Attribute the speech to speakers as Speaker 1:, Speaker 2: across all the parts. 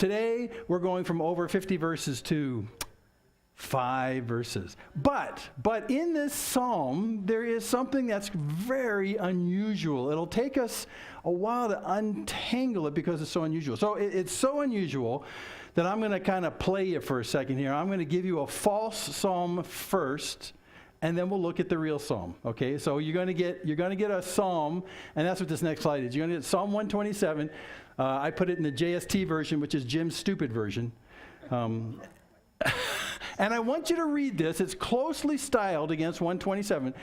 Speaker 1: today we're going from over 50 verses to 5 verses. But in this psalm, there is something that's very unusual. It'll take us a while to untangle it because it's so unusual. So it's so unusual that I'm going to kind of play you for a second here. I'm going to give you a false psalm first, and then we'll look at the real psalm. Okay, so you're going to get a psalm, and that's what this next slide is. You're going to get Psalm 127. I put it in the JST version, which is Jim's stupid version. And I want you to read this. It's closely styled against 127.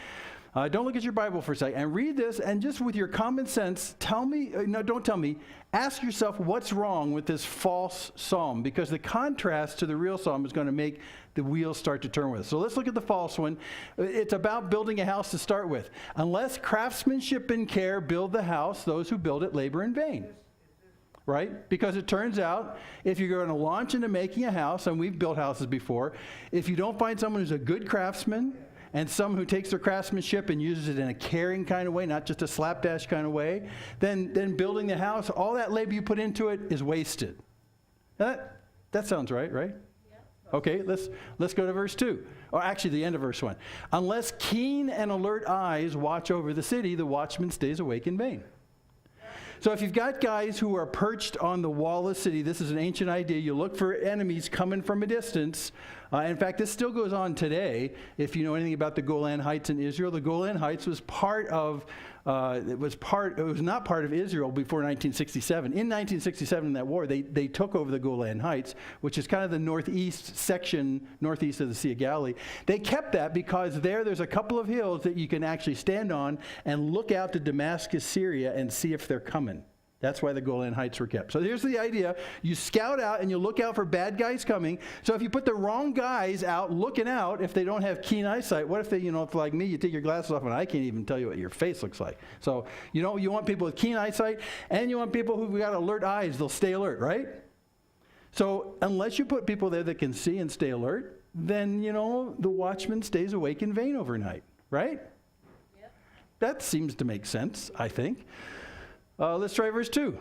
Speaker 1: Don't look at your Bible for a second. And read this, and just with your common sense, don't tell me. Ask yourself what's wrong with this false psalm, because the contrast to the real psalm is going to make the wheels start to turn with us. So let's look at the false one. It's about building a house to start with. Unless craftsmanship and care build the house, those who build it labor in vain. Right? Because it turns out, if you're going to launch into making a house, and we've built houses before, if you don't find someone who's a good craftsman and someone who takes their craftsmanship and uses it in a caring kind of way, not just a slapdash kind of way, then building the house, all that labor you put into it is wasted. That sounds right? Yeah. Okay, let's go to verse 2. Or actually, the end of verse 1. Unless keen and alert eyes watch over the city, the watchman stays awake in vain. So if you've got guys who are perched on the wall of the city, this is an ancient idea. You look for enemies coming from a distance. In fact, this still goes on today. If you know anything about the Golan Heights in Israel, the Golan Heights was it was not part of Israel before 1967. In 1967, in that war, they took over the Golan Heights, which is kind of the northeast section, northeast of the Sea of Galilee. They kept that because there's a couple of hills that you can actually stand on and look out to Damascus, Syria, and see if they're coming. That's why the Golan Heights were kept. So here's the idea. You scout out and you look out for bad guys coming. So if you put the wrong guys out looking out, if they don't have keen eyesight, what if they, if like me, you take your glasses off and I can't even tell you what your face looks like. So, you want people with keen eyesight, and you want people who've got alert eyes. They'll stay alert, right? So unless you put people there that can see and stay alert, then, the watchman stays awake in vain overnight, right? Yep. That seems to make sense, I think. Let's try verse 2.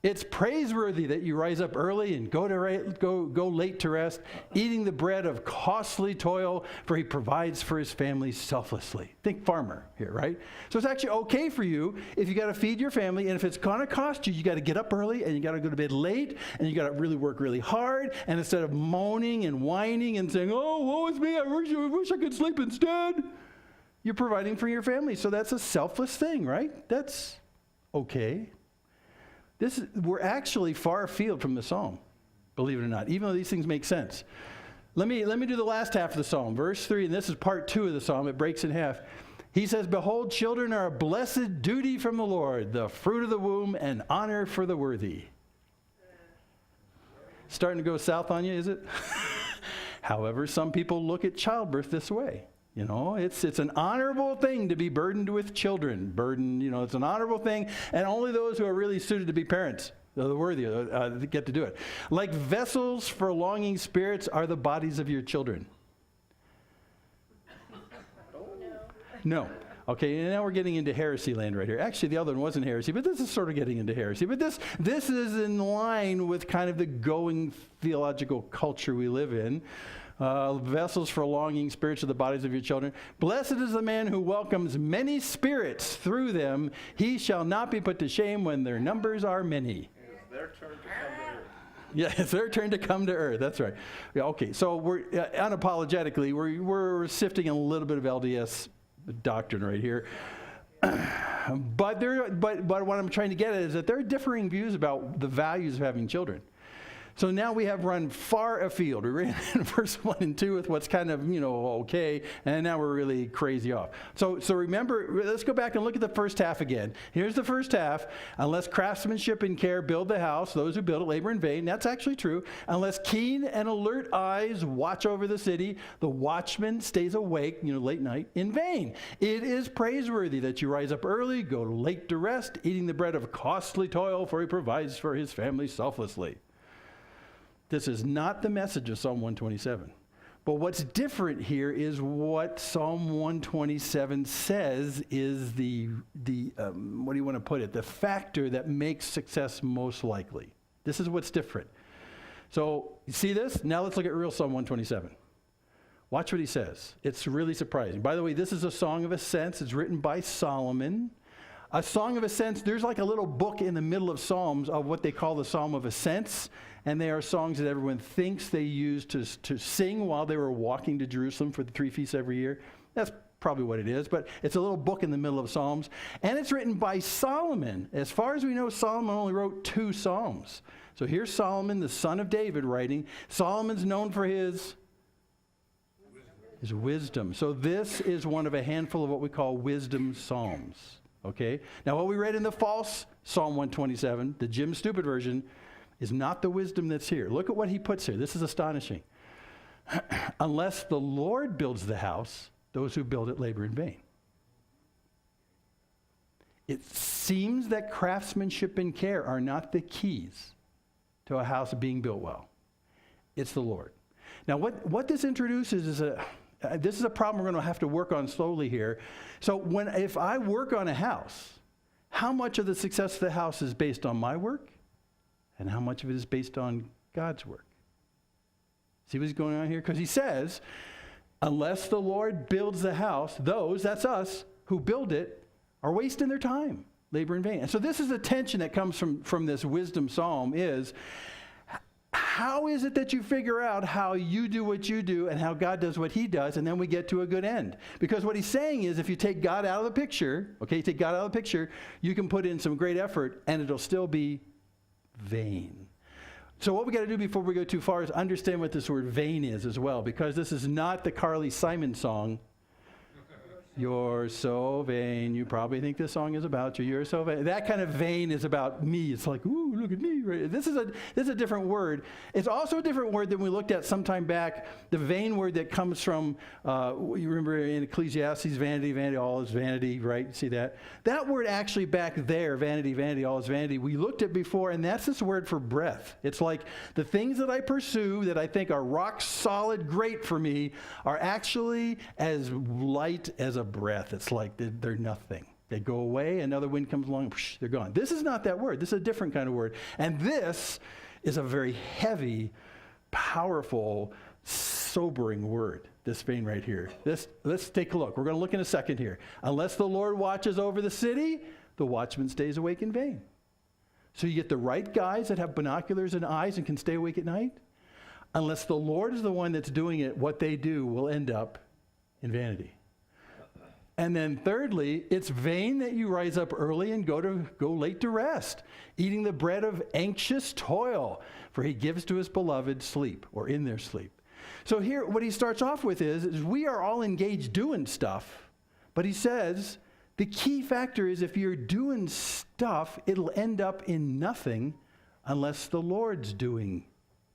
Speaker 1: It's praiseworthy that you rise up early and go late to rest, eating the bread of costly toil, for he provides for his family selflessly. Think farmer here, right? So it's actually okay for you if you got to feed your family, and if it's going to cost you, you got to get up early and you got to go to bed late and you got to really work really hard. And instead of moaning and whining and saying, "Oh, woe is me, I wish I could sleep instead," you're providing for your family. So that's a selfless thing, right? That's okay. We're actually far afield from the psalm, believe it or not, even though these things make sense. Let me do the last half of the psalm, verse 3, and this is part 2 of the psalm. It breaks in half. He says, "Behold, children are a blessed duty from the Lord, the fruit of the womb, and honor for the worthy." Starting to go south on you, is it? However, some people look at childbirth this way. It's an honorable thing to be burdened with children. It's an honorable thing, and only those who are really suited to be parents, the worthy, get to do it. Like vessels for longing spirits are the bodies of your children. No. Okay, and now we're getting into heresy land right here. Actually, the other one wasn't heresy, but this is sort of getting into heresy. But this is in line with kind of the going theological culture we live in. Vessels for longing spirits of the bodies of your children. Blessed is the man who welcomes many spirits through them. He shall not be put to shame when their numbers are many.
Speaker 2: It's their turn to come to earth.
Speaker 1: Yeah, it's their turn to come to earth. That's right. Yeah, okay, so we're unapologetically, we're sifting a little bit of LDS doctrine right here. But what I'm trying to get at is that there are differing views about the values of having children. So now we have run far afield. We ran in verse 1 and 2 with what's kind of, okay, and now we're really crazy off. So remember, let's go back and look at the first half again. Here's the first half. Unless craftsmanship and care build the house, those who build it labor in vain. That's actually true. Unless keen and alert eyes watch over the city, the watchman stays awake, late night, in vain. It is praiseworthy that you rise up early, go late to rest, eating the bread of costly toil, for he provides for his family selflessly. This is not the message of Psalm 127. But what's different here is what Psalm 127 says is the what do you want to put it? The factor that makes success most likely. This is what's different. So you see this? Now let's look at real Psalm 127. Watch what he says. It's really surprising. By the way, this is a song of ascents. It's written by Solomon. A song of ascents, there's like a little book in the middle of Psalms of what they call the Psalm of Ascents. And they are songs that everyone thinks they used to sing while they were walking to Jerusalem for the 3 feasts every year. That's probably what it is, but it's a little book in the middle of Psalms. And it's written by Solomon. As far as we know, Solomon only wrote 2 Psalms. So here's Solomon, the son of David, writing. Solomon's known for his wisdom. So this is one of a handful of what we call wisdom psalms. Okay? Now what we read in the false Psalm 127, the Jim Stupid version, is not the wisdom that's here. Look at what he puts here. This is astonishing. Unless the Lord builds the house, those who build it labor in vain. It seems that craftsmanship and care are not the keys to a house being built well. It's the Lord. Now what this introduces is this is a problem we're going to have to work on slowly here. So if I work on a house, how much of the success of the house is based on my work? And how much of it is based on God's work? See what's going on here? Because he says, unless the Lord builds the house, those, that's us, who build it, are wasting their time, labor in vain. And so this is the tension that comes from this wisdom psalm is, how is it that you figure out how you do what you do and how God does what he does, and then we get to a good end? Because what he's saying is if you take God out of the picture, okay, you take God out of the picture, you can put in some great effort and it'll still be vain. So what we got to do before we go too far is understand what this word vain is as well, because this is not the Carly Simon song. You're so vain. You probably think this song is about you. You're so vain. That kind of vain is about me. It's like, ooh, look at me. Right? This is a different word. It's also a different word than we looked at some time back. The vain word that comes from, you remember in Ecclesiastes, vanity, vanity, all is vanity, right? See that? That word actually back there, vanity, vanity, all is vanity, we looked at before, and that's this word for breath. It's like the things that I pursue that I think are rock solid great for me are actually as light as a breath. It's like they're nothing. They go away, another wind comes along, whoosh, they're gone. This is not that word. This is a different kind of word. And this is a very heavy, powerful, sobering word, this vein right here. Let's take a look. We're going to look in a second here. Unless the Lord watches over the city, the watchman stays awake in vain. So you get the right guys that have binoculars and eyes and can stay awake at night. Unless the Lord is the one that's doing it, what they do will end up in vanity. And then thirdly, it's vain that you rise up early and go late to rest, eating the bread of anxious toil, for he gives to his beloved sleep, or in their sleep. So here, what he starts off with is we are all engaged doing stuff, but he says the key factor is if you're doing stuff, it'll end up in nothing unless the Lord's doing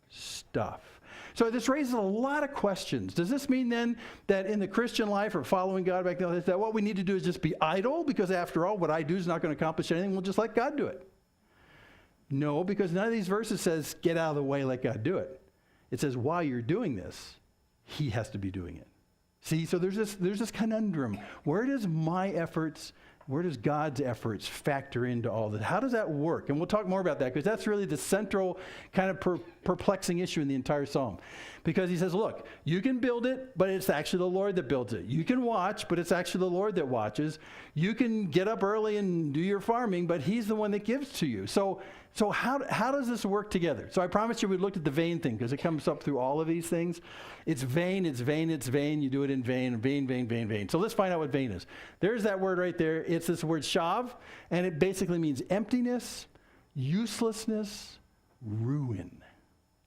Speaker 1: stuff. So this raises a lot of questions. Does this mean then that in the Christian life or following God back then, that what we need to do is just be idle? Because after all, what I do is not going to accomplish anything. We'll just let God do it. No, because none of these verses says, get out of the way, let God do it. It says, while you're doing this, he has to be doing it. See, so there's this conundrum. Where does God's efforts factor into all that? How does that work? And we'll talk more about that because that's really the central kind of perplexing issue in the entire psalm. Because he says, look, you can build it, but it's actually the Lord that builds it. You can watch, but it's actually the Lord that watches. You can get up early and do your farming, but he's the one that gives to you. So how does this work together? So I promised you we looked at the vain thing because it comes up through all of these things. It's vain, it's vain, it's vain. You do it in vain, vain, vain, vain, vain. So let's find out what vain is. There's that word right there. It's this word shav, and it basically means emptiness, uselessness, ruin.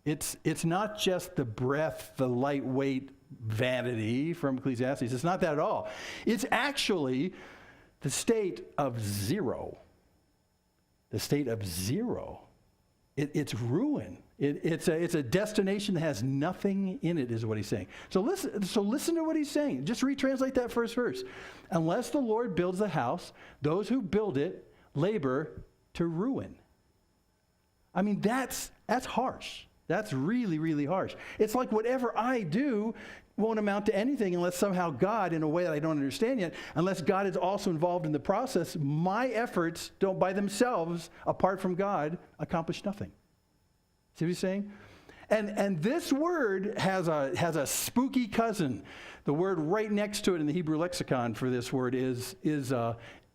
Speaker 1: It's not just the breath, the lightweight vanity from Ecclesiastes. It's not that at all. It's actually the state of zero. The state of zero. It's ruin. It's a destination that has nothing in it, is what he's saying. So listen to what he's saying. Just retranslate that first verse. Unless the Lord builds the house, those who build it labor to ruin. I mean, that's harsh. That's really, really harsh. It's like whatever I do won't amount to anything unless somehow God, in a way that I don't understand yet, unless God is also involved in the process, my efforts don't by themselves, apart from God, accomplish nothing. See what he's saying? And this word has a spooky cousin. The word right next to it in the Hebrew lexicon for this word is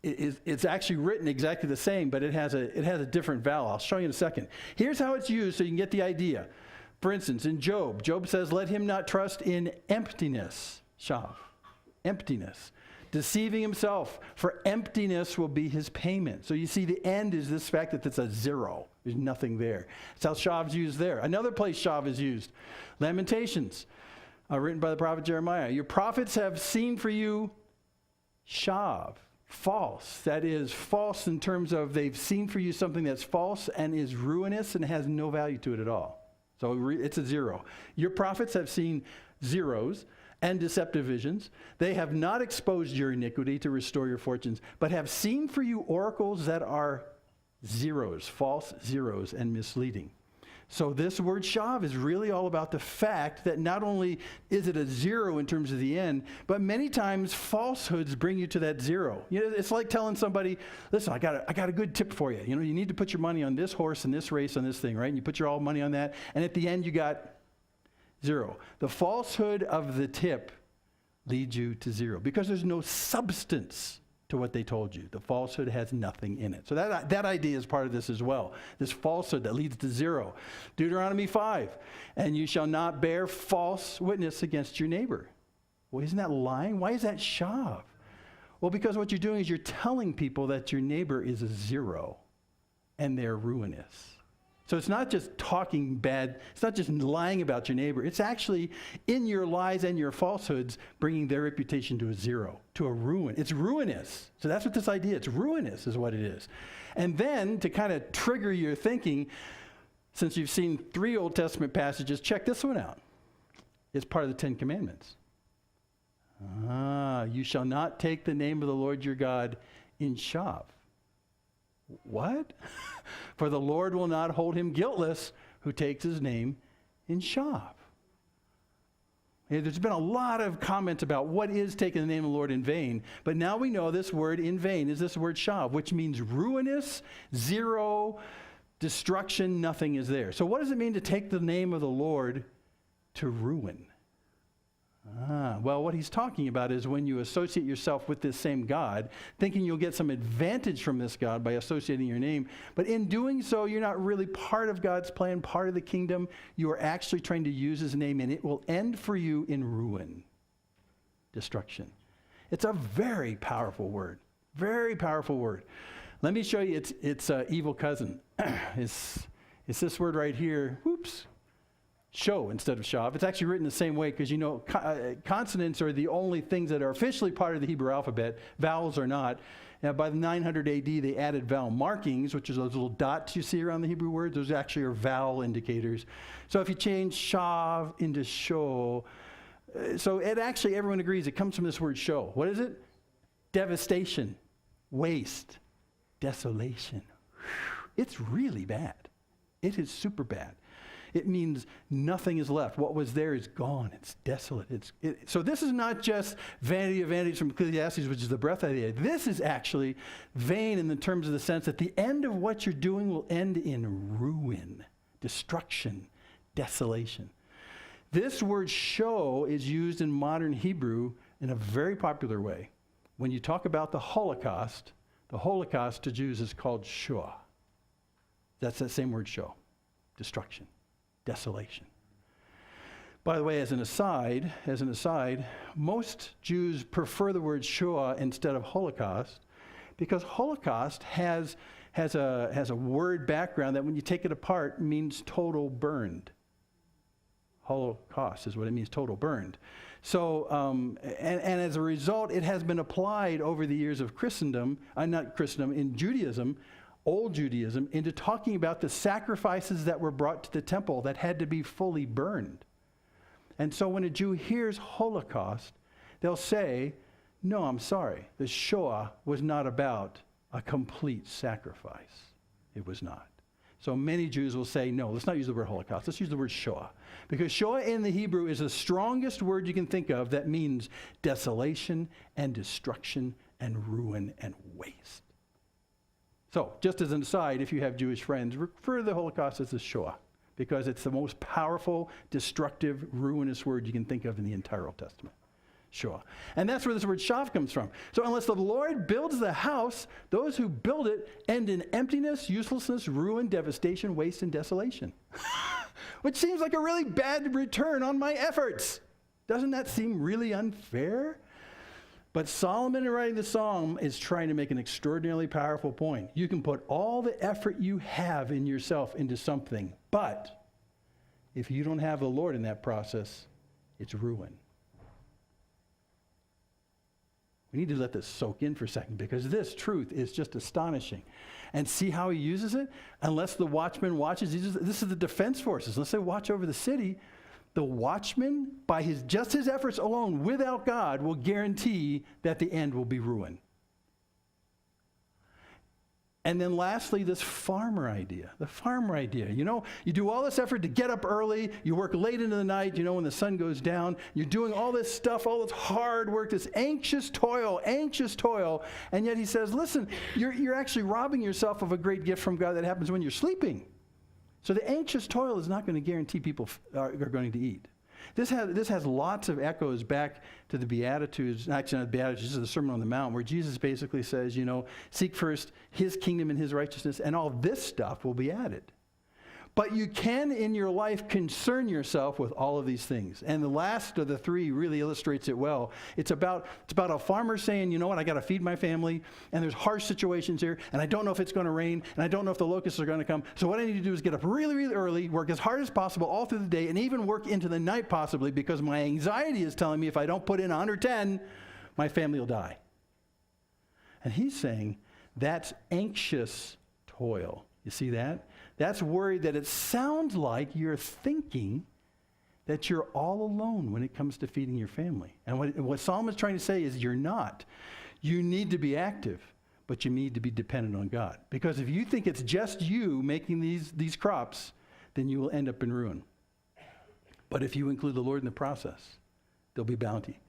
Speaker 1: it's actually written exactly the same, but it has a different vowel. I'll show you in a second. Here's how it's used so you can get the idea. For instance, in Job says, let him not trust in emptiness. Shav. Emptiness. Deceiving himself, for emptiness will be his payment. So you see the end is this fact that it's a zero. There's nothing there. That's how Shav's used there. Another place Shav is used. Lamentations, written by the prophet Jeremiah. Your prophets have seen for you Shav. False. That is false in terms of they've seen for you something that's false and is ruinous and has no value to it at all. So it's a zero. Your prophets have seen zeros and deceptive visions. They have not exposed your iniquity to restore your fortunes, but have seen for you oracles that are zeros, false zeros, and misleading. So this word shav is really all about the fact that not only is it a zero in terms of the end, but many times falsehoods bring you to that zero. You know, it's like telling somebody, listen, I got a good tip for you. You know, you need to put your money on this horse and this race on this thing, right? And you put your all money on that, and at the end you got zero. The falsehood of the tip leads you to zero because there's no substance to what they told you. The falsehood has nothing in it. So that idea is part of this as well. This falsehood that leads to zero. Deuteronomy 5, and you shall not bear false witness against your neighbor. Well, isn't that lying? Why is that shav? Well, because what you're doing is you're telling people that your neighbor is a zero and they're ruinous. So it's not just talking bad, it's not just lying about your neighbor. It's actually in your lies and your falsehoods bringing their reputation to a zero, to a ruin. It's ruinous. So that's what this idea, it's ruinous is what it is. And then to kind of trigger your thinking, since you've seen 3 Old Testament passages, check this one out. It's part of the 10 Commandments. You shall not take the name of the Lord your God in shav. What? For the Lord will not hold him guiltless who takes his name in shav. There's been a lot of comments about what is taking the name of the Lord in vain, but now we know this word in vain is this word shav, which means ruinous, zero, destruction, nothing is there. So what does it mean to take the name of the Lord to ruin? Well, what he's talking about is when you associate yourself with this same God, thinking you'll get some advantage from this God by associating your name, but in doing so, you're not really part of God's plan, part of the kingdom. You are actually trying to use his name, and it will end for you in ruin, destruction. It's a very powerful word, very powerful word. Let me show you its evil cousin. It's this word right here. Whoops. Show instead of shav. It's actually written the same way because, you know, consonants are the only things that are officially part of the Hebrew alphabet. Vowels are not. Now, by the 900 AD, they added vowel markings, which is those little dots you see around the Hebrew words. Those actually are vowel indicators. So if you change shav into show, so it actually, everyone agrees, it comes from this word show. What is it? Devastation, waste, desolation. It's really bad. It is super bad. It means nothing is left. What was there is gone. It's desolate. So this is not just vanity of vanities from Ecclesiastes, which is the breath idea. This is actually vain in the terms of the sense that the end of what you're doing will end in ruin, destruction, desolation. This word show is used in modern Hebrew in a very popular way. When you talk about the Holocaust to Jews is called Shoah. That's that same word show, destruction. Desolation. By the way, as an aside, most Jews prefer the word Shoah instead of Holocaust because Holocaust has a word background that when you take it apart means total burned. Holocaust is what it means, total burned. So, and as a result, it has been applied over the years of in Judaism, Old Judaism, into talking about the sacrifices that were brought to the temple that had to be fully burned. And so when a Jew hears Holocaust, they'll say, no, I'm sorry, the Shoah was not about a complete sacrifice. It was not. So many Jews will say, no, let's not use the word Holocaust, let's use the word Shoah. Because Shoah in the Hebrew is the strongest word you can think of that means desolation and destruction and ruin and waste. So, just as an aside, if you have Jewish friends, refer to the Holocaust as the Shoah, because it's the most powerful, destructive, ruinous word you can think of in the entire Old Testament. Sure. And that's where this word shav comes from. So unless the Lord builds the house, those who build it end in emptiness, uselessness, ruin, devastation, waste, and desolation. Which seems like a really bad return on my efforts. Doesn't that seem really unfair? But Solomon, in writing the psalm, is trying to make an extraordinarily powerful point. You can put all the effort you have in yourself into something, but if you don't have the Lord in that process, it's ruin. We need to let this soak in for a second, because this truth is just astonishing. And see how he uses it? Unless the watchman watches, this is the defense forces. Unless they watch over the city, the watchman, by his efforts alone, without God, will guarantee that the end will be ruin. And then lastly, this farmer idea, the farmer idea. You know, you do all this effort to get up early, you work late into the night, you know, when the sun goes down, you're doing all this stuff, all this hard work, this anxious toil, and yet he says, listen, you're actually robbing yourself of a great gift from God that happens when you're sleeping. So the anxious toil is not going to guarantee people are going to eat. This has lots of echoes back to the Beatitudes, actually not the Beatitudes, this is the Sermon on the Mount, where Jesus basically says, you know, seek first his kingdom and his righteousness, and all this stuff will be added. But you can, in your life, concern yourself with all of these things. And the last of the three really illustrates it well. It's about a farmer saying, you know what, I got to feed my family, and there's harsh situations here, and I don't know if it's going to rain, and I don't know if the locusts are going to come. So what I need to do is get up really, really early, work as hard as possible all through the day, and even work into the night possibly, because my anxiety is telling me if I don't put in 110, my family will die. And he's saying that's anxious toil. You see that? That's worried that it sounds like you're thinking that you're all alone when it comes to feeding your family. And what Solomon is trying to say is you're not. You need to be active, but you need to be dependent on God. Because if you think it's just you making these crops, then you will end up in ruin. But if you include the Lord in the process, there'll be bounty.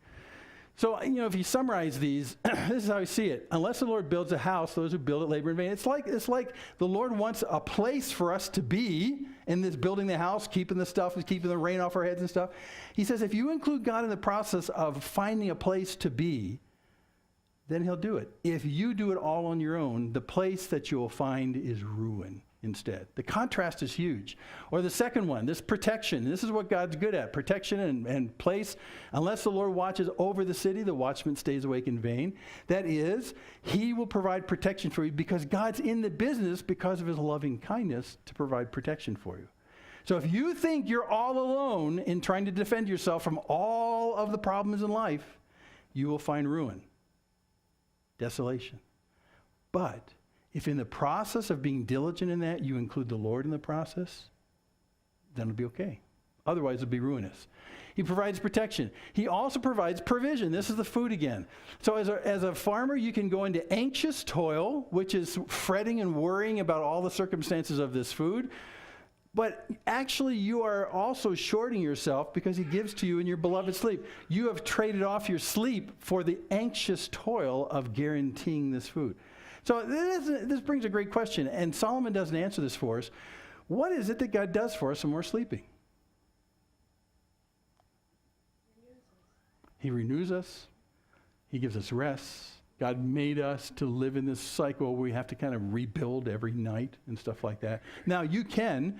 Speaker 1: So, you know, if you summarize these, this is how I see it. Unless the Lord builds a house, those who build it labor in vain. It's like the Lord wants a place for us to be in this building the house, keeping the stuff, keeping the rain off our heads and stuff. He says if you include God in the process of finding a place to be, then he'll do it. If you do it all on your own, the place that you'll find is ruin instead. The contrast is huge. Or the second one, this protection. This is what God's good at, protection and place. Unless the Lord watches over the city, the watchman stays awake in vain. That is, he will provide protection for you because God's in the business because of his loving kindness to provide protection for you. So if you think you're all alone in trying to defend yourself from all of the problems in life, you will find ruin, desolation. But if in the process of being diligent in that, you include the Lord in the process, then it'll be okay. Otherwise, it'll be ruinous. He provides protection. He also provides provision. This is the food again. So as a farmer, you can go into anxious toil, which is fretting and worrying about all the circumstances of this food. But actually, you are also shorting yourself because he gives to you in your beloved sleep. You have traded off your sleep for the anxious toil of guaranteeing this food. So this brings a great question, and Solomon doesn't answer this for us. What is it that God does for us when we're sleeping? He renews us. He gives us rest. God made us to live in this cycle where we have to kind of rebuild every night and stuff like that. Now, you can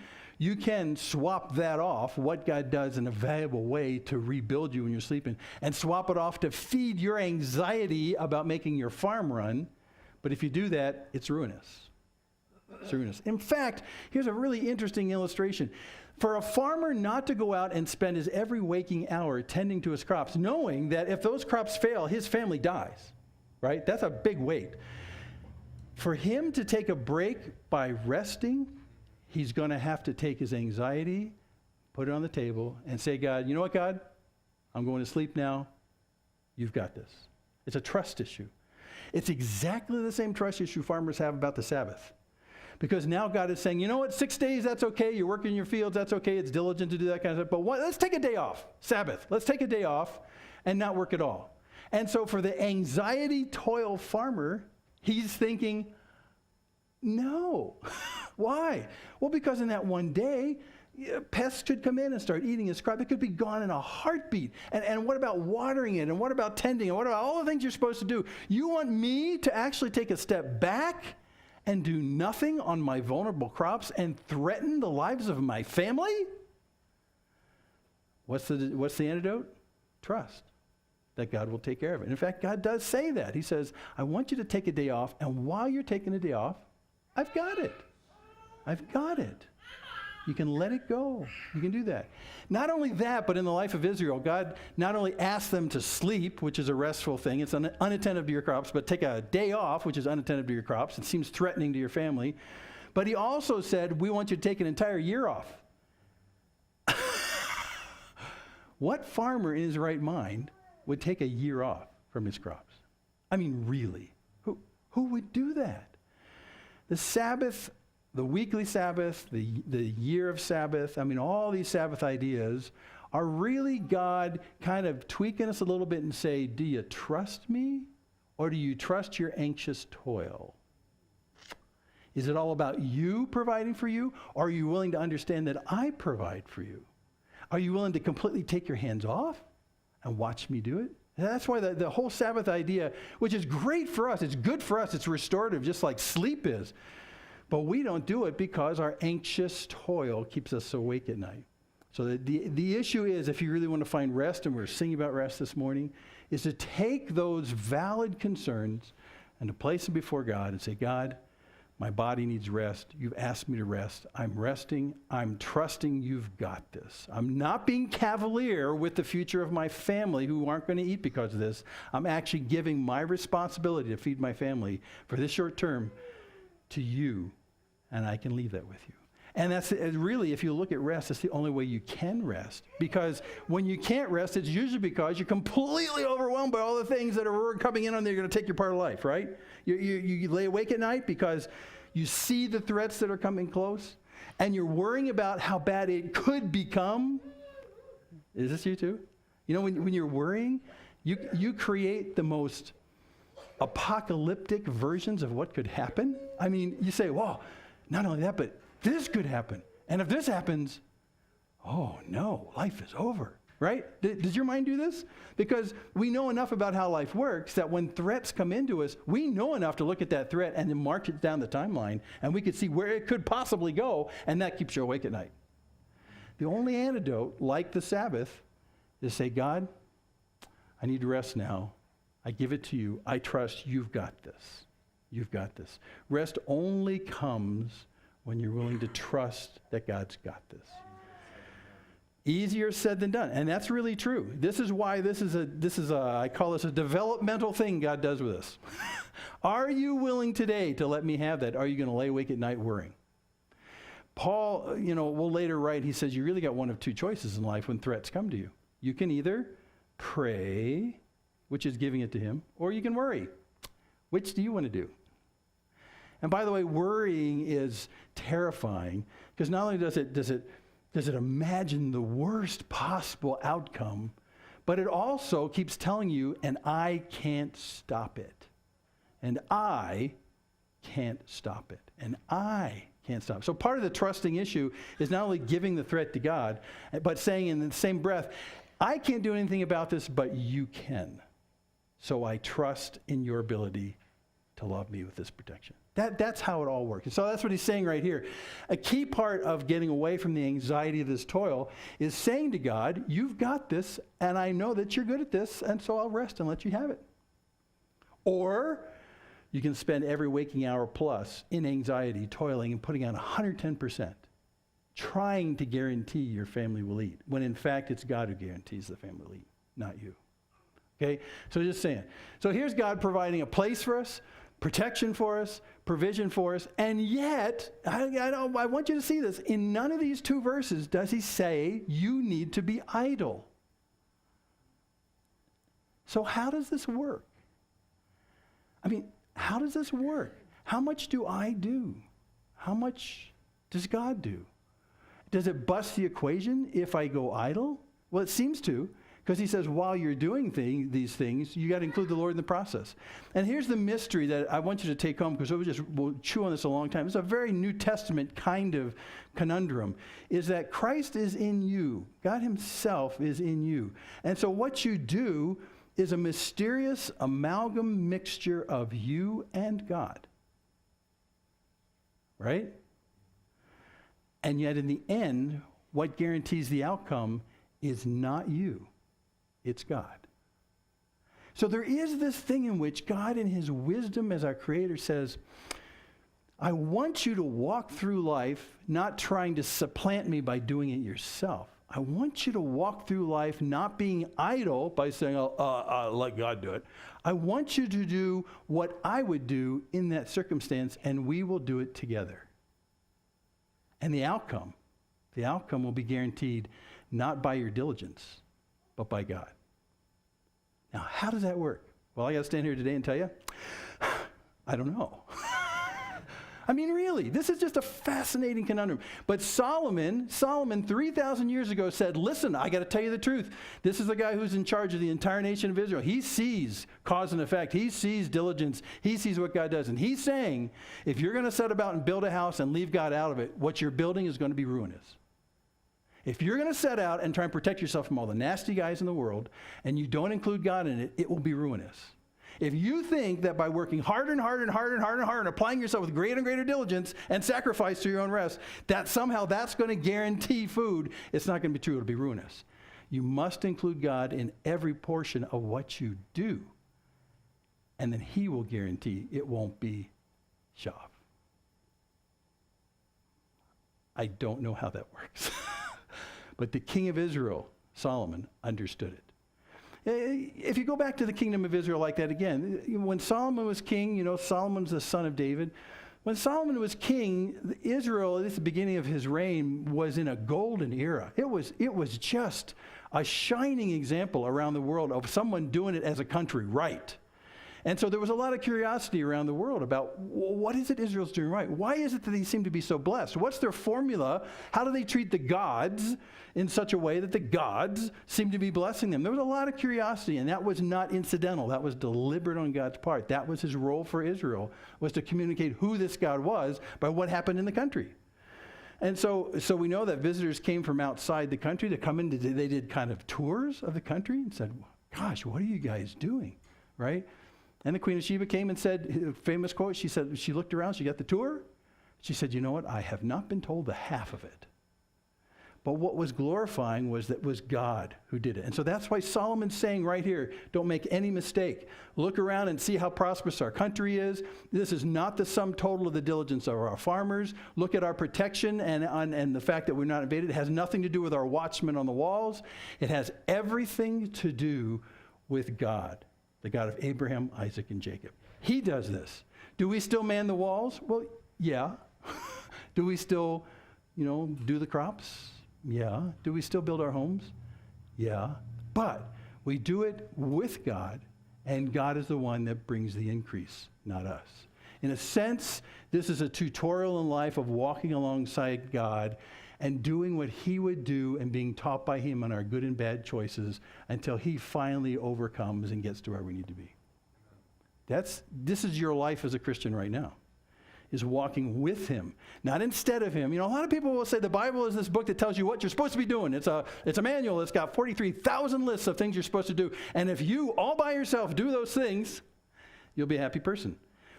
Speaker 1: swap that off, what God does in a valuable way to rebuild you when you're sleeping, and swap it off to feed your anxiety about making your farm run. But if you do that, it's ruinous. It's ruinous. In fact, here's a really interesting illustration. For a farmer not to go out and spend his every waking hour tending to his crops, knowing that if those crops fail, his family dies, right? That's a big weight. For him to take a break by resting, he's going to have to take his anxiety, put it on the table, and say, God, you know what, God? I'm going to sleep now. You've got this. It's a trust issue. It's exactly the same trust issue farmers have about the Sabbath. Because now God is saying, you know what, 6 days, that's okay. You're working in your fields, that's okay. It's diligent to do that kind of stuff. But let's take a day off, Sabbath. Let's take a day off and not work at all. And so for the anxiety toil farmer, he's thinking, no. Why? Well, because in that one day, Pests could come in and start eating his crop. It could be gone in a heartbeat. And what about watering it? And what about tending it? What about all the things you're supposed to do? You want me to actually take a step back and do nothing on my vulnerable crops and threaten the lives of my family? What's the antidote? Trust that God will take care of it. In fact, God does say that. He says, I want you to take a day off, and while you're taking a day off, I've got it. I've got it. You can let it go. You can do that. Not only that, but in the life of Israel, God not only asked them to sleep, which is a restful thing, it's unattentive to your crops, but take a day off, which is unattentive to your crops. It seems threatening to your family. But he also said, we want you to take an entire year off. What farmer in his right mind would take a year off from his crops? I mean, really, who would do that? The Sabbath, the weekly Sabbath, the year of Sabbath, I mean, all these Sabbath ideas are really God kind of tweaking us a little bit and say, do you trust me, or do you trust your anxious toil? Is it all about you providing for you, or are you willing to understand that I provide for you? Are you willing to completely take your hands off and watch me do it? And that's why the whole Sabbath idea, which is great for us, it's good for us, it's restorative, just like sleep is. But we don't do it because our anxious toil keeps us awake at night. So the issue is, if you really want to find rest, and we're singing about rest this morning, is to take those valid concerns and to place them before God and say, God, my body needs rest. You've asked me to rest. I'm resting. I'm trusting you've got this. I'm not being cavalier with the future of my family who aren't going to eat because of this. I'm actually giving my responsibility to feed my family for this short term to you, and I can leave that with you. And that's really, if you look at rest, that's the only way you can rest. Because when you can't rest, it's usually because you're completely overwhelmed by all the things that are coming in on there, going to take your part of life, right? You lay awake at night because you see the threats that are coming close, and you're worrying about how bad it could become. Is this you too? You know, when you're worrying, you create the most apocalyptic versions of what could happen. I mean, you say, well, not only that, but this could happen. And if this happens, oh no, life is over, right? Does your mind do this? Because we know enough about how life works that when threats come into us, we know enough to look at that threat and then march it down the timeline, and we could see where it could possibly go, and that keeps you awake at night. The only antidote, like the Sabbath, is say, God, I need to rest now. I give it to you. I trust you've got this. You've got this. Rest only comes when you're willing to trust that God's got this. Easier said than done, and that's really true. This is why this is a I call this a developmental thing God does with us. Are you willing today to let me have that? Are you going to lay awake at night worrying? Paul, will later write, he says, you really got one of two choices in life when threats come to you. You can either pray, which is giving it to him, or you can worry. Which do you want to do? And by the way, worrying is terrifying because not only does it imagine the worst possible outcome, but it also keeps telling you, and I can't stop it. And I can't stop it. And I can't stop. So part of the trusting issue is not only giving the threat to God, but saying in the same breath, I can't do anything about this, but you can. So I trust in your ability to love me with this protection. That's how it all works. And so that's what he's saying right here. A key part of getting away from the anxiety of this toil is saying to God, you've got this, and I know that you're good at this, and so I'll rest and let you have it. Or you can spend every waking hour plus in anxiety, toiling, and putting on 110%, trying to guarantee your family will eat, when in fact it's God who guarantees the family will eat, not you. Okay? So just saying. So here's God providing a place for us, protection for us, provision for us, and yet, I want you to see this, in none of these two verses does he say you need to be idle. So how does this work? I mean, how does this work? How much do I do? How much does God do? Does it bust the equation if I go idle? Well, it seems to, Because he says, while you're doing these things, you got to include the Lord in the process. And here's the mystery that I want you to take home, because we'll chew on this a long time. It's a very New Testament kind of conundrum, is that Christ is in you. God himself is in you. And so what you do is a mysterious amalgam mixture of you and God. Right? And yet in the end, what guarantees the outcome is not you. It's God. So there is this thing in which God, in his wisdom as our creator, says, I want you to walk through life not trying to supplant me by doing it yourself. I want you to walk through life not being idle by saying, let God do it. I want you to do what I would do in that circumstance, and we will do it together. And the outcome will be guaranteed not by your diligence, but by God. Now, how does that work? Well, I got to stand here today and tell you, I don't know. I mean, really, this is just a fascinating conundrum. But Solomon 3,000 years ago said, listen, I got to tell you the truth. This is the guy who's in charge of the entire nation of Israel. He sees cause and effect. He sees diligence. He sees what God does. And he's saying, if you're going to set about and build a house and leave God out of it, what you're building is going to be ruinous. If you're going to set out and try and protect yourself from all the nasty guys in the world, and you don't include God in it, it will be ruinous. If you think that by working harder and harder and harder and harder and harder and applying yourself with greater and greater diligence and sacrifice to your own rest, that somehow that's going to guarantee food, it's not going to be true. It'll be ruinous. You must include God in every portion of what you do, and then he will guarantee it won't be shav. I don't know how that works. But the king of Israel, Solomon, understood it. If you go back to the kingdom of Israel like that again, when Solomon was king, Solomon's the son of David. When Solomon was king, Israel, at the beginning of his reign, was in a golden era. It was just a shining example around the world of someone doing it as a country right. And so there was a lot of curiosity around the world about what is it Israel's doing right? Why is it that they seem to be so blessed? What's their formula? How do they treat the gods in such a way that the gods seem to be blessing them? There was a lot of curiosity, and that was not incidental. That was deliberate on God's part. That was his role for Israel, was to communicate who this God was by what happened in the country. And so we know that visitors came from outside the country to come in. They did kind of tours of the country and said, gosh, what are you guys doing, right? And the Queen of Sheba came and said, famous quote, she said, she looked around, she got the tour. She said, you know what? I have not been told the half of it. But what was glorifying was that it was God who did it. And so that's why Solomon's saying right here, don't make any mistake. Look around and see how prosperous our country is. This is not the sum total of the diligence of our farmers. Look at our protection and the fact that we're not invaded. It has nothing to do with our watchmen on the walls. It has everything to do with God, the God of Abraham, Isaac, and Jacob. He does this. Do we still man the walls? Well, yeah. Do we still, do the crops? Yeah. Do we still build our homes? Yeah. But we do it with God, and God is the one that brings the increase, not us. In a sense, this is a tutorial in life of walking alongside God and doing what he would do and being taught by him on our good and bad choices until he finally overcomes and gets to where we need to be. This is your life as a Christian right now, is walking with him, not instead of him. A lot of people will say the Bible is this book that tells you what you're supposed to be doing. It's a manual. It's got 43,000 lists of things you're supposed to do. And if you all by yourself do those things, you'll be a happy person.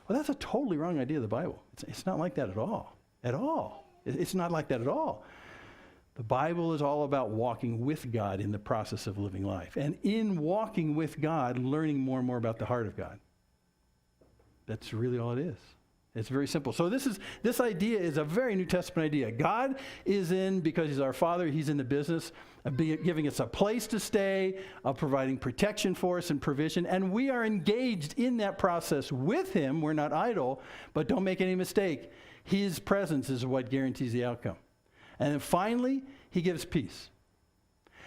Speaker 1: Well, that's a totally wrong idea of the Bible. It's not like that at all. At all. It's not like that at all. The Bible is all about walking with God in the process of living life. And in walking with God, learning more and more about the heart of God. That's really all it is. It's very simple. So this idea is a very New Testament idea. God is because he's our Father, he's in the business of giving us a place to stay, of providing protection for us and provision. And we are engaged in that process with him. We're not idle, but don't make any mistake. His presence is what guarantees the outcome. And then finally, he gives peace.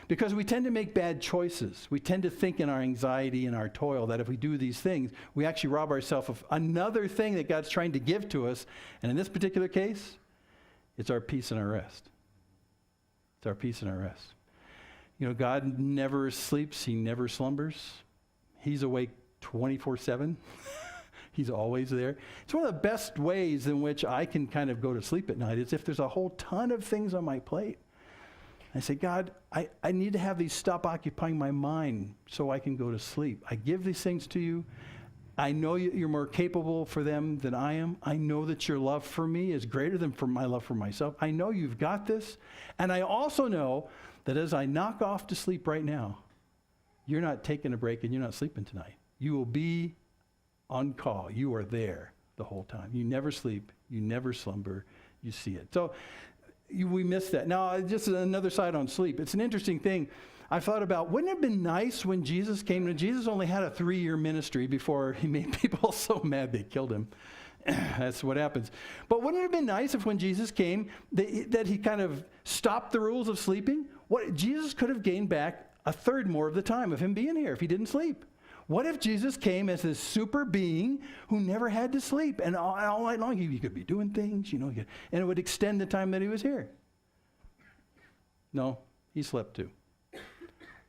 Speaker 1: Because we tend to make bad choices. We tend to think in our anxiety and our toil that if we do these things, we actually rob ourselves of another thing that God's trying to give to us. And in this particular case, it's our peace and our rest. It's our peace and our rest. You know, God never sleeps. He never slumbers. He's awake 24/7. He's always there. It's one of the best ways in which I can kind of go to sleep at night is if there's a whole ton of things on my plate. I say, God, I need to have these stop occupying my mind so I can go to sleep. I give these things to you. I know you're more capable for them than I am. I know that your love for me is greater than for my love for myself. I know you've got this. And I also know that as I knock off to sleep right now, you're not taking a break and you're not sleeping tonight. You will be on call. You are there the whole time. You never sleep. You never slumber. You see it. So we miss that. Now, just another side on sleep. It's an interesting thing. I thought about, wouldn't it have been nice when Jesus came? And Jesus only had a 3-year ministry before he made people so mad they killed him. That's what happens. But wouldn't it have been nice if when Jesus came, that he kind of stopped the rules of sleeping? Jesus could have gained back a third more of the time of him being here if he didn't sleep. What if Jesus came as this super being who never had to sleep? And all night long, he could be doing things, and it would extend the time that he was here. No, he slept too.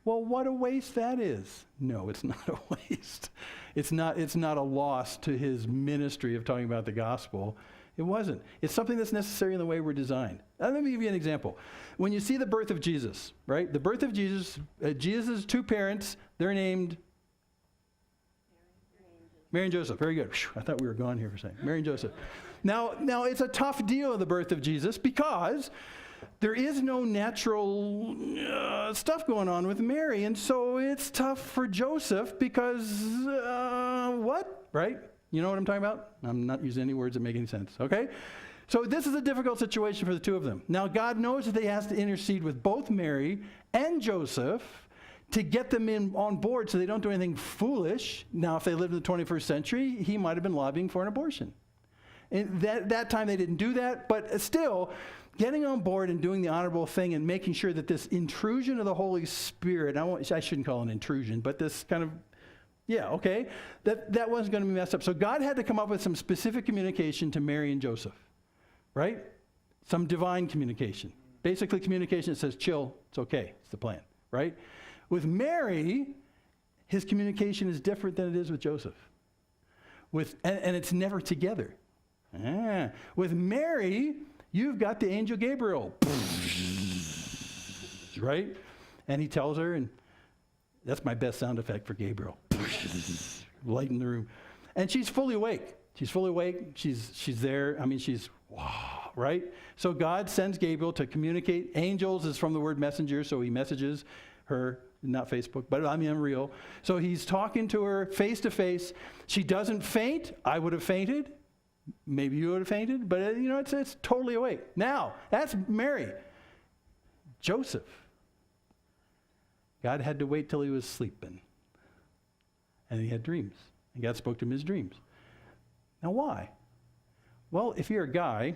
Speaker 1: Well, what a waste that is. No, it's not a waste. It's not a loss to his ministry of talking about the gospel. It wasn't. It's something that's necessary in the way we're designed. Let me give you an example. When you see the birth of Jesus, right? The birth of Jesus, Jesus' 2 parents, they're named Mary and Joseph. Very good. Whew, I thought we were gone here for a second. Mary and Joseph. Now it's a tough deal, the birth of Jesus, because there is no natural stuff going on with Mary. And so it's tough for Joseph because what? Right? You know what I'm talking about? I'm not using any words that make any sense. Okay? So this is a difficult situation for the 2 of them. Now God knows that he has to intercede with both Mary and Joseph to get them on board so they don't do anything foolish. Now, if they lived in the 21st century, he might have been lobbying for an abortion. And that time they didn't do that, but still, getting on board and doing the honorable thing and making sure that this intrusion of the Holy Spirit, I shouldn't call it an intrusion, but this kind of, that wasn't going to be messed up. So God had to come up with some specific communication to Mary and Joseph, right? Some divine communication. Basically communication that says, chill, it's okay, it's the plan, right? With Mary, his communication is different than it is with Joseph. And it's never together. With Mary, you've got the angel Gabriel, right? And he tells her, and that's my best sound effect for Gabriel. Light in the room. And she's fully awake. She's fully awake. She's there. I mean, wow, right? So God sends Gabriel to communicate. Angels is from the word messenger, so he messages her. Not Facebook, but I'm real. So he's talking to her face to face. She doesn't faint. I would have fainted. Maybe you would have fainted, but it's totally awake. Now, that's Mary. Joseph. God had to wait till he was sleeping. And he had dreams. And God spoke to him in his dreams. Now, why? Well, if you're a guy,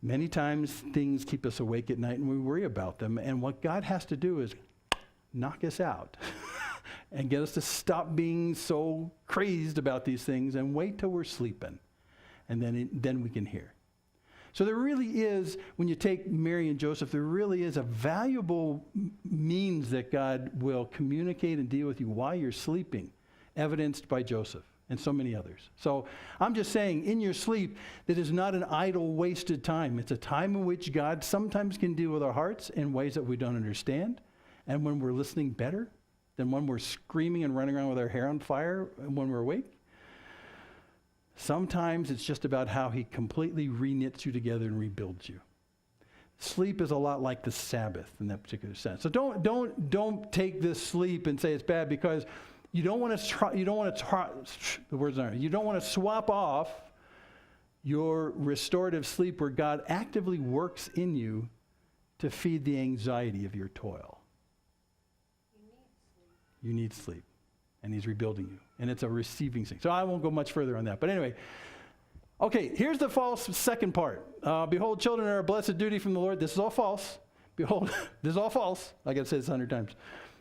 Speaker 1: many times things keep us awake at night and we worry about them. And what God has to do is knock us out and get us to stop being so crazed about these things and wait till we're sleeping. And then we can hear. So there really is, when you take Mary and Joseph, there really is a valuable means that God will communicate and deal with you while you're sleeping, evidenced by Joseph and so many others. So I'm just saying, in your sleep, that is not an idle, wasted time. It's a time in which God sometimes can deal with our hearts in ways that we don't understand. And when we're listening better than when we're screaming and running around with our hair on fire when we're awake. Sometimes it's just about how he completely reknits you together and rebuilds you. Sleep is a lot like the Sabbath in that particular sense. So don't take this sleep and say it's bad, because you don't want to swap off your restorative sleep where God actively works in you to feed the anxiety of your toil. You need sleep. And he's rebuilding you. And it's a receiving thing. So I won't go much further on that. But anyway, okay, here's the false second part. Behold, children are a blessed duty from the Lord. This is all false. Behold, this is all false. I got to say this 100 times.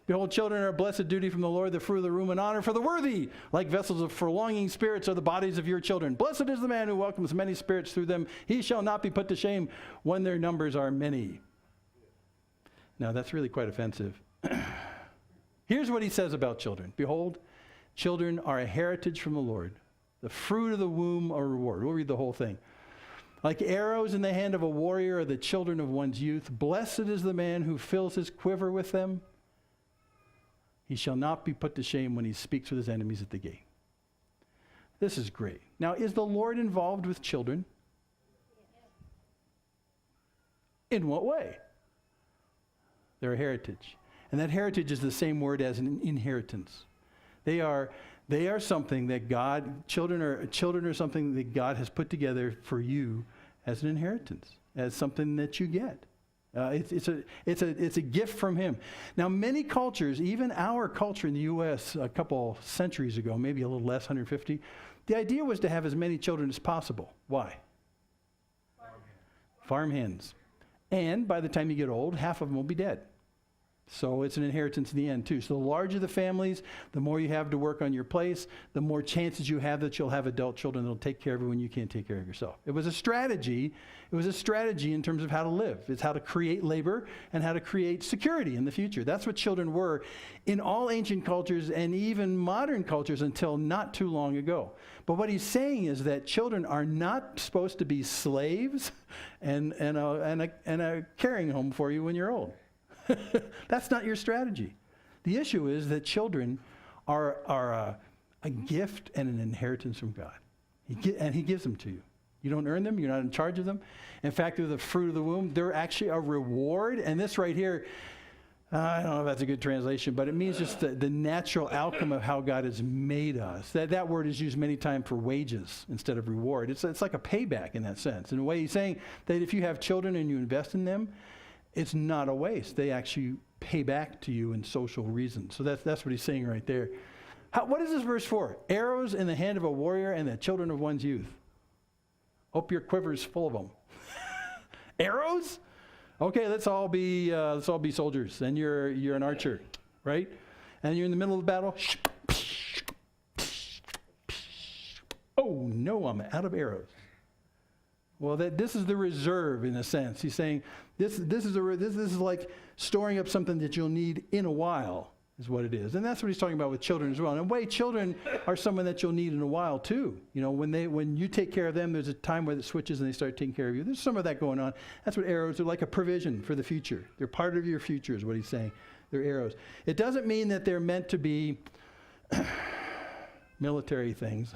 Speaker 1: Behold, children are a blessed duty from the Lord, the fruit of the womb and honor for the worthy. Like vessels for longing spirits are the bodies of your children. Blessed is the man who welcomes many spirits through them. He shall not be put to shame when their numbers are many. Now, that's really quite offensive. Here's what he says about children. Behold, children are a heritage from the Lord. The fruit of the womb a reward. We'll read the whole thing. Like arrows in the hand of a warrior are the children of one's youth. Blessed is the man who fills his quiver with them. He shall not be put to shame when he speaks with his enemies at the gate. This is great. Now, is the Lord involved with children? In what way? They're a heritage. And that heritage is the same word as an inheritance. They are something that children are something that God has put together for you as an inheritance, as something that you get. It's a gift from him. Now, many cultures, even our culture in the U.S. a couple centuries ago, maybe a little less, 150, the idea was to have as many children as possible. Why? Farm hands. And by the time you get old, half of them will be dead. So it's an inheritance in the end, too. So the larger the families, the more you have to work on your place, the more chances you have that you'll have adult children that will take care of you when you can't take care of yourself. It was a strategy. It was a strategy in terms of how to live. It's how to create labor and how to create security in the future. That's what children were in all ancient cultures and even modern cultures until not too long ago. But what he's saying is that children are not supposed to be slaves and a caring home for you when you're old. That's not your strategy. The issue is that children are a gift and an inheritance from God. And he gives them to you. You don't earn them. You're not in charge of them. In fact, they're the fruit of the womb. They're actually a reward. And this right here, I don't know if that's a good translation, but it means just the natural outcome of how God has made us. That word is used many times for wages instead of reward. It's like a payback in that sense. In a way, he's saying that if you have children and you invest in them, it's not a waste. They actually pay back to you in social reasons. So that's what he's saying right there. What is this verse for? Arrows in the hand of a warrior and the children of one's youth. Hope your quiver is full of them. Arrows? Okay, let's all be soldiers. And you're an archer, right? And you're in the middle of the battle. Oh no, I'm out of arrows. Well, this is the reserve in a sense. He's saying this is like storing up something that you'll need in a while, is what it is. And that's what he's talking about with children as well. In a way, children are someone that you'll need in a while too. You know, when you take care of them, there's a time where it switches and they start taking care of you. There's some of that going on. That's what arrows are, like a provision for the future. They're part of your future is what he's saying. They're arrows. It doesn't mean that they're meant to be military things.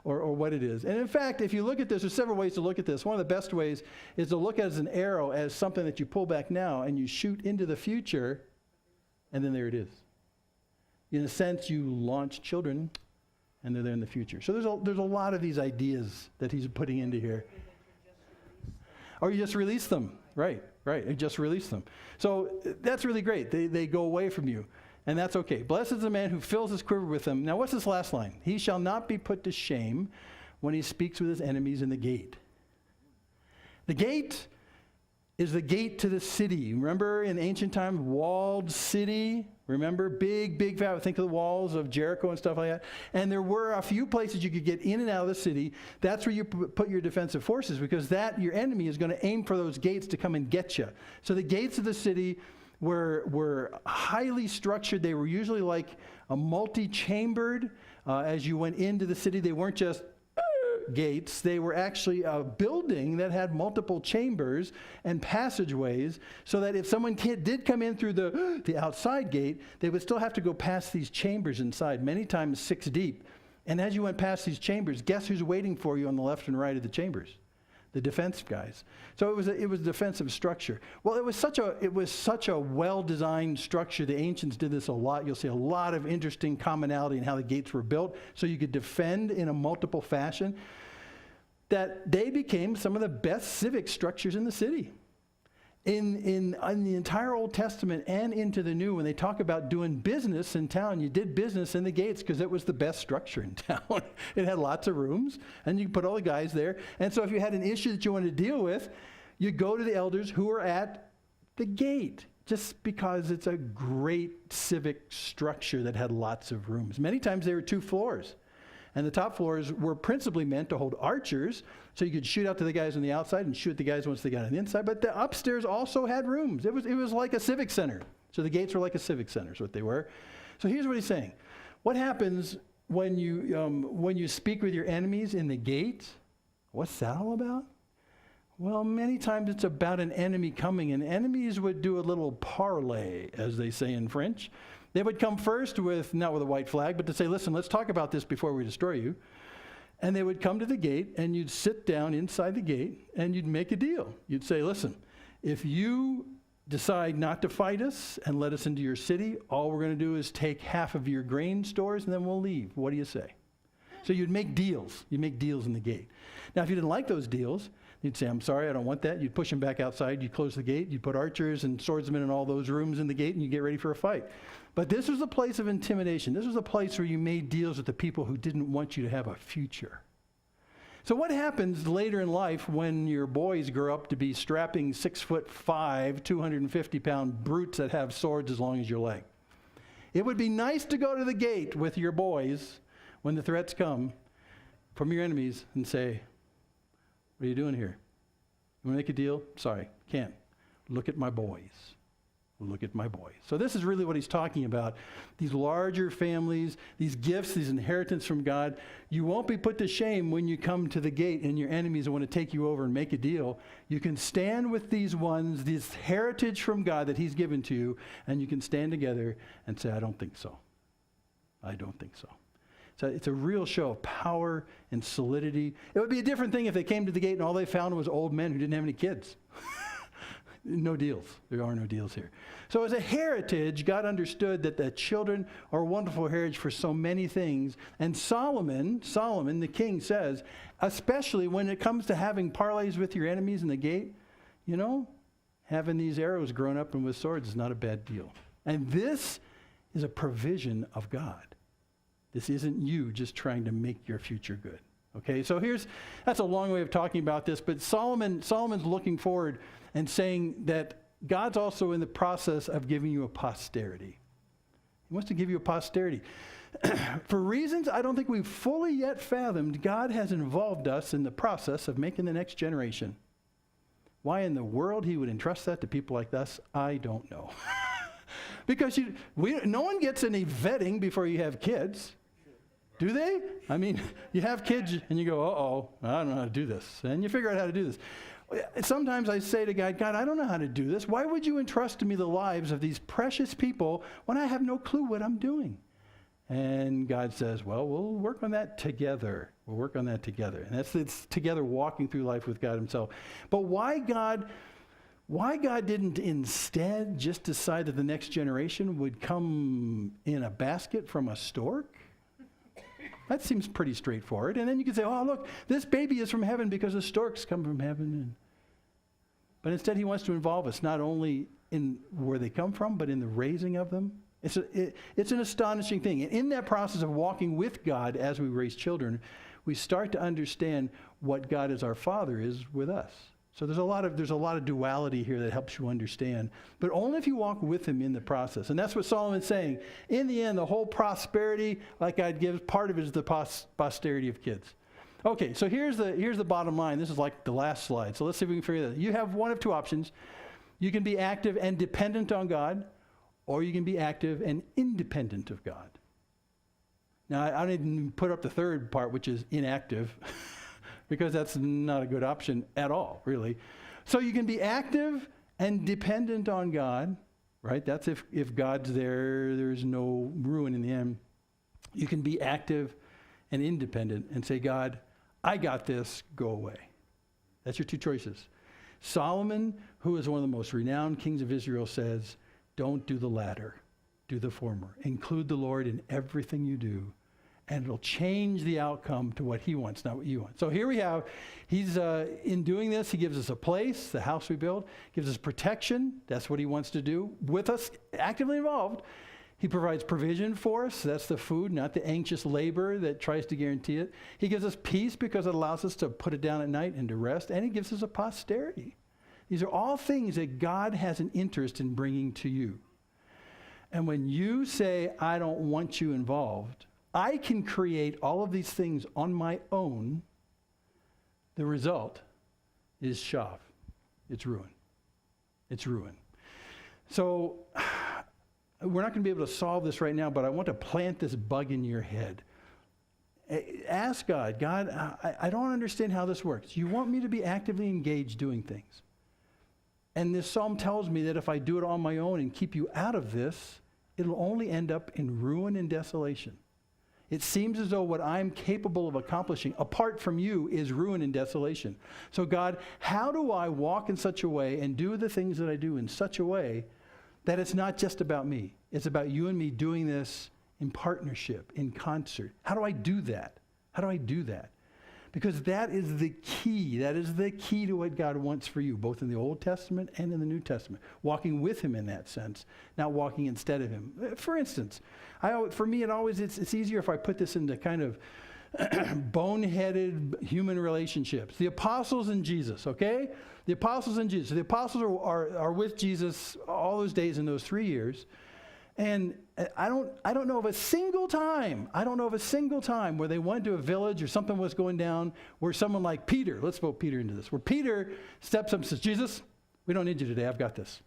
Speaker 1: Or what it is. And in fact, if you look at this, there's several ways to look at this. One of the best ways is to look at as an arrow, as something that you pull back now and you shoot into the future, and then there it is. In a sense, you launch children, and they're there in the future. So there's a lot of these ideas that he's putting into here. Or you just release them. Right. You just release them. So that's really great. They go away from you. And that's okay. Blessed is the man who fills his quiver with them. Now, what's this last line? He shall not be put to shame when he speaks with his enemies in the gate. The gate is the gate to the city. Remember in ancient times, walled city? Remember? Big, think of the walls of Jericho and stuff like that. And there were a few places you could get in and out of the city. That's where you put your defensive forces, because your enemy is going to aim for those gates to come and get you. So the gates of the city were highly structured. They were usually like a multi-chambered. As you went into the city, they weren't just gates. They were actually a building that had multiple chambers and passageways, so that if someone did come in through the outside gate, they would still have to go past these chambers inside, many times 6 deep. And as you went past these chambers, guess who's waiting for you on the left and right of the chambers? The defense guys. So it was a defensive structure. Well, it was such a well-designed structure. The ancients did this a lot. You'll see a lot of interesting commonality in how the gates were built, so you could defend in a multiple fashion, that they became some of the best civic structures in the city. In the entire Old Testament and into the New, when they talk about doing business in town, you did business in the gates because it was the best structure in town. It had lots of rooms, and you could put all the guys there. And so if you had an issue that you wanted to deal with, you go to the elders who are at the gate, just because it's a great civic structure that had lots of rooms. Many times they were 2 floors. And the top floors were principally meant to hold archers, so you could shoot out to the guys on the outside and shoot the guys once they got on the inside. But the upstairs also had rooms. It was like a civic center. So the gates were like a civic center is what they were. So here's what he's saying. What happens when you speak with your enemies in the gate? What's that all about? Well, many times it's about an enemy coming, and enemies would do a little parlay, as they say in French. They would come first not with a white flag, but to say, listen, let's talk about this before we destroy you. And they would come to the gate, and you'd sit down inside the gate, and you'd make a deal. You'd say, listen, if you decide not to fight us and let us into your city, all we're going to do is take half of your grain stores, and then we'll leave. What do you say? So you'd make deals. You'd make deals in the gate. Now, if you didn't like those deals, you'd say, I'm sorry, I don't want that. You'd push them back outside. You'd close the gate. You'd put archers and swordsmen in all those rooms in the gate, and you get ready for a fight. But this was a place of intimidation. This was a place where you made deals with the people who didn't want you to have a future. So what happens later in life when your boys grow up to be strapping 6'5", 250-pound brutes that have swords as long as your leg? It would be nice to go to the gate with your boys when the threats come from your enemies and say, what are you doing here? You want to make a deal? Sorry, can't. Look at my boys. Look at my boys. So this is really what he's talking about. These larger families, these gifts, these inheritance from God. You won't be put to shame when you come to the gate and your enemies want to take you over and make a deal. You can stand with these ones, this heritage from God that he's given to you, and you can stand together and say, I don't think so. I don't think so. So it's a real show of power and solidity. It would be a different thing if they came to the gate and all they found was old men who didn't have any kids. No deals. There are no deals here. So as a heritage, God understood that the children are a wonderful heritage for so many things. And Solomon, the king, says, especially when it comes to having parlays with your enemies in the gate, having these arrows grown up and with swords is not a bad deal. And this is a provision of God. This isn't you just trying to make your future good. Okay, so that's a long way of talking about this, but Solomon's looking forward and saying that God's also in the process of giving you a posterity. He wants to give you a posterity. For reasons I don't think we've fully yet fathomed, God has involved us in the process of making the next generation. Why in the world he would entrust that to people like us, I don't know. Because no one gets any vetting before you have kids. Do they? I mean, you have kids and you go, uh-oh, I don't know how to do this. And you figure out how to do this. Sometimes I say to God, I don't know how to do this. Why would you entrust to me the lives of these precious people when I have no clue what I'm doing? And God says, well, we'll work on that together. We'll work on that together. And it's together walking through life with God himself. But why God didn't instead just decide that the next generation would come in a basket from a stork? That seems pretty straightforward. And then you can say, oh, look, this baby is from heaven because the storks come from heaven. But instead, he wants to involve us not only in where they come from, but in the raising of them. It's an astonishing thing. And in that process of walking with God as we raise children, we start to understand what God as our Father is with us. So there's a lot of duality here that helps you understand, but only if you walk with him in the process. And that's what Solomon's saying. In the end, the whole prosperity, like God gives, part of it is the posterity of kids. Okay, so here's the bottom line. This is like the last slide. So let's see if we can figure that out. You have one of two options. You can be active and dependent on God, or you can be active and independent of God. Now, I didn't put up the third part, which is inactive. Because that's not a good option at all, really. So you can be active and dependent on God, right? That's if God's there, there's no ruin in the end. You can be active and independent and say, God, I got this, go away. That's your two choices. Solomon, who is one of the most renowned kings of Israel, says, don't do the latter, do the former. Include the Lord in everything you do. And it'll change the outcome to what he wants, not what you want. So here we have, he's in doing this, he gives us a place, the house we build, gives us protection. That's what he wants to do with us, actively involved. He provides provision for us. That's the food, not the anxious labor that tries to guarantee it. He gives us peace because it allows us to put it down at night and to rest. And he gives us a posterity. These are all things that God has an interest in bringing to you. And when you say, I don't want you involved, I can create all of these things on my own, the result is shav. It's ruin. It's ruin. So we're not going to be able to solve this right now, but I want to plant this bug in your head. Ask God, I don't understand how this works. You want me to be actively engaged doing things. And this psalm tells me that if I do it on my own and keep you out of this, it'll only end up in ruin and desolation. It seems as though what I'm capable of accomplishing apart from you is ruin and desolation. So God, how do I walk in such a way and do the things that I do in such a way that it's not just about me? It's about you and me doing this in partnership, in concert. How do I do that? How do I do that? Because that is the key. That is the key to what God wants for you, both in the Old Testament and in the New Testament. Walking with him in that sense, not walking instead of him. For instance, for me, it's easier if I put this into kind of boneheaded human relationships. The apostles and Jesus, okay? The apostles and Jesus. So the apostles are with Jesus all those days in those 3 years. And I don't know of a single time where they went to a village or something was going down where someone like Peter, let's vote Peter into this, where Peter steps up and says, Jesus, we don't need you today, I've got this.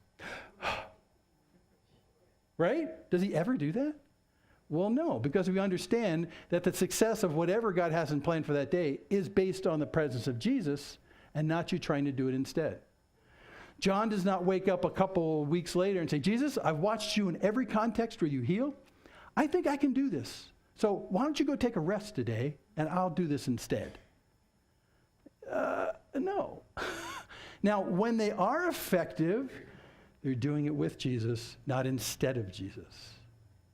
Speaker 1: Right? Does he ever do that? Well, no, because we understand that the success of whatever God has in plan for that day is based on the presence of Jesus and not you trying to do it instead. John does not wake up a couple weeks later and say, Jesus, I've watched you in every context where you heal. I think I can do this. So why don't you go take a rest today and I'll do this instead? No. Now, when they are effective, they're doing it with Jesus, not instead of Jesus.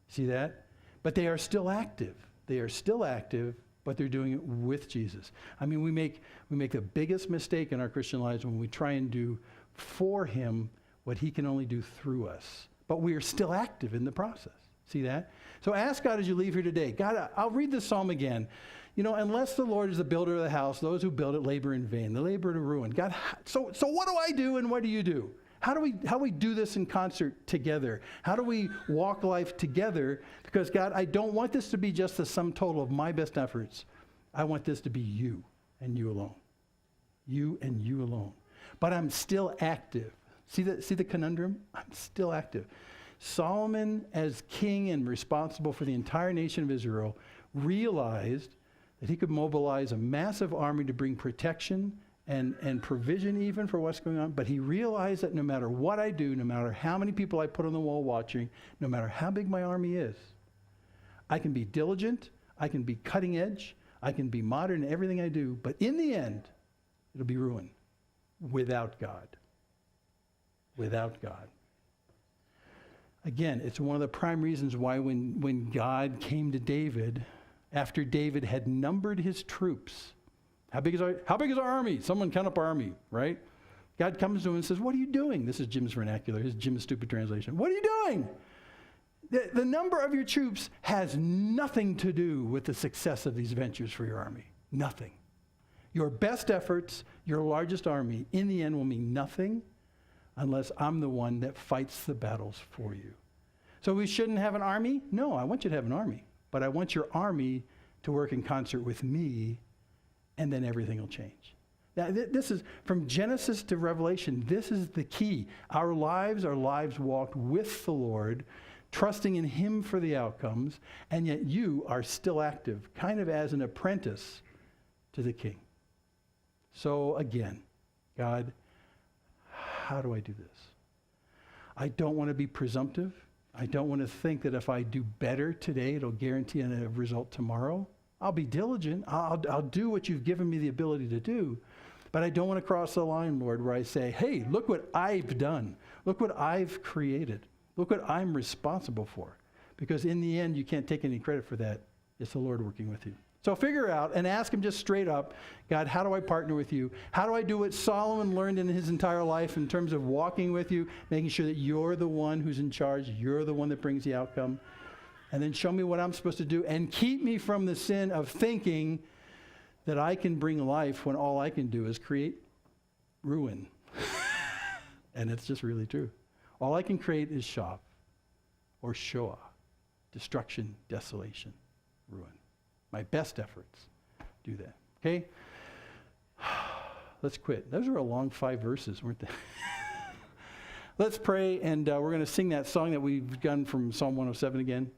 Speaker 1: See that? But they are still active. They are still active, but they're doing it with Jesus. I mean, we make the biggest mistake in our Christian lives when we try and do for him what he can only do through us. But we are still active in the process. See that? So ask God as you leave here today. God, I'll read this psalm again. You know, unless the Lord is the builder of the house, those who build it labor in vain. They labor to ruin. God, so what do I do and what do you do? How do we do this in concert together? How do we walk life together? Because God, I don't want this to be just the sum total of my best efforts. I want this to be you and you alone. You and you alone. But I'm still active. See the conundrum? I'm still active. Solomon, as king and responsible for the entire nation of Israel, realized that he could mobilize a massive army to bring protection and provision even for what's going on. But he realized that no matter what I do, no matter how many people I put on the wall watching, no matter how big my army is, I can be diligent, I can be cutting edge, I can be modern in everything I do, but in the end, it'll be ruin. Without God. Without God. Again, it's one of the prime reasons why when God came to David, after David had numbered his troops, how big is our army? Someone count up our army, right? God comes to him and says, what are you doing? This is Jim's vernacular. This is Jim's stupid translation. What are you doing? The number of your troops has nothing to do with the success of these ventures for your army. Nothing. Your best efforts, your largest army, in the end will mean nothing unless I'm the one that fights the battles for you. So we shouldn't have an army? No, I want you to have an army. But I want your army to work in concert with me, and then everything will change. Now, this is, from Genesis to Revelation, this is the key. Our lives walked with the Lord, trusting in him for the outcomes, and yet you are still active, kind of as an apprentice to the king. So again, God, how do I do this? I don't want to be presumptive. I don't want to think that if I do better today, it'll guarantee a result tomorrow. I'll be diligent. I'll do what you've given me the ability to do. But I don't want to cross the line, Lord, where I say, hey, look what I've done. Look what I've created. Look what I'm responsible for. Because in the end, you can't take any credit for that. It's the Lord working with you. So figure out and ask him just straight up, God, how do I partner with you? How do I do what Solomon learned in his entire life in terms of walking with you, making sure that you're the one who's in charge, you're the one that brings the outcome? And then show me what I'm supposed to do and keep me from the sin of thinking that I can bring life when all I can do is create ruin. And it's just really true. All I can create is shav or shoah, destruction, desolation. ruin. My best efforts do that. Okay? Let's quit. Those were a long 5 verses, weren't they? Let's pray, and we're going to sing that song that we've done from Psalm 107 again.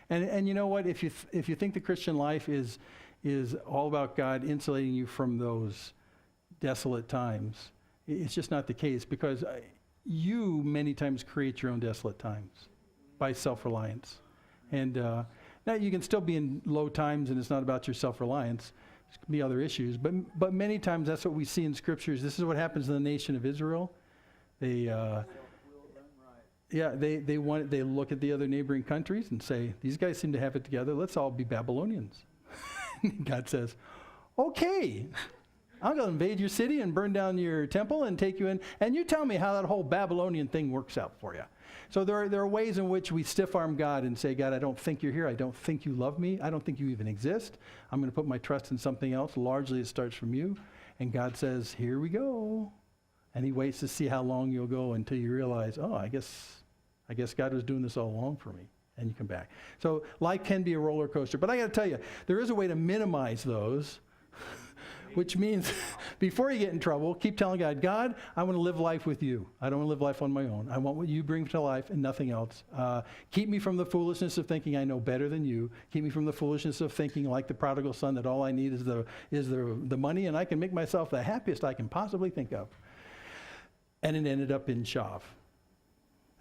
Speaker 1: And you know what? If you think the Christian life is all about God insulating you from those desolate times, it's just not the case, because you many times create your own desolate times by self-reliance. And now you can still be in low times, and it's not about your self-reliance. There can be other issues, but many times that's what we see in scriptures. This is what happens in the nation of Israel. They look at the other neighboring countries and say, these guys seem to have it together. Let's all be Babylonians. God says, okay, I'm going to invade your city and burn down your temple and take you in. And you tell me how that whole Babylonian thing works out for you. So there are ways in which we stiff-arm God and say, God, I don't think you're here. I don't think you love me. I don't think you even exist. I'm going to put my trust in something else. Largely it starts from you. And God says, here we go. And he waits to see how long you'll go until you realize, oh, I guess God was doing this all along for me. And you come back. So life can be a roller coaster. But I got to tell you, there is a way to minimize those, which means before you get in trouble, keep telling God, God, I want to live life with you. I don't want to live life on my own. I want what you bring to life and nothing else. Keep me from the foolishness of thinking I know better than you. Keep me from the foolishness of thinking like the prodigal son that all I need is the money and I can make myself the happiest I can possibly think of. And it ended up in Shav.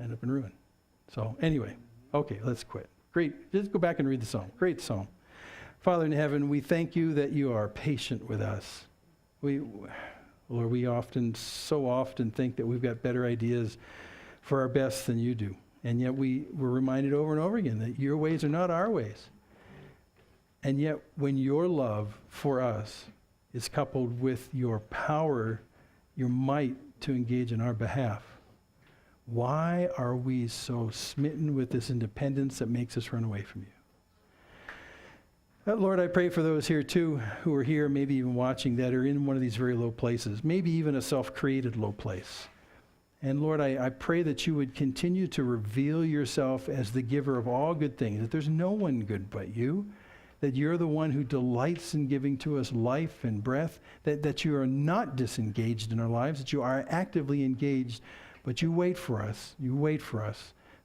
Speaker 1: Ended up in ruin. So anyway, okay, let's quit. Great. Just go back and read the psalm. Great psalm. Father in heaven, we thank you that you are patient with us. Lord, we so often think that we've got better ideas for our best than you do. And yet we're reminded over and over again that your ways are not our ways. And yet when your love for us is coupled with your power, your might to engage in our behalf, why are we so smitten with this independence that makes us run away from you? Lord, I pray for those here too, who are here, maybe even watching, that are in one of these very low places, maybe even a self-created low place. And Lord, I pray that you would continue to reveal yourself as the giver of all good things, that there's no one good but you, that you're the one who delights in giving to us life and breath, that you are not disengaged in our lives, that you are actively engaged, but you wait for us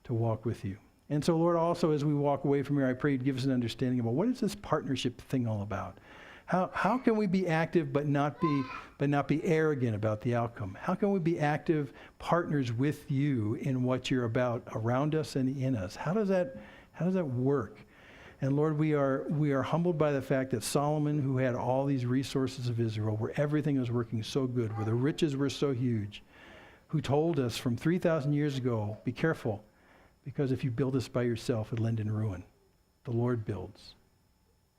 Speaker 1: to walk with you. And so, Lord, also as we walk away from here, I pray you'd give us an understanding about what is this partnership thing all about? How can we be active but not be arrogant about the outcome? How can we be active partners with you in what you're about around us and in us? How does that work? And Lord, we are humbled by the fact that Solomon, who had all these resources of Israel, where everything was working so good, where the riches were so huge, who told us from 3,000 years ago, be careful, because if you build this by yourself, it'll end in ruin. The Lord builds,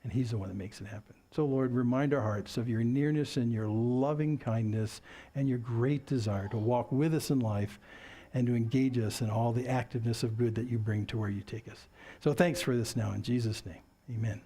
Speaker 1: and he's the one that makes it happen. So Lord, remind our hearts of your nearness and your loving kindness and your great desire to walk with us in life and to engage us in all the activeness of good that you bring to where you take us. So thanks for this now in Jesus' name. Amen.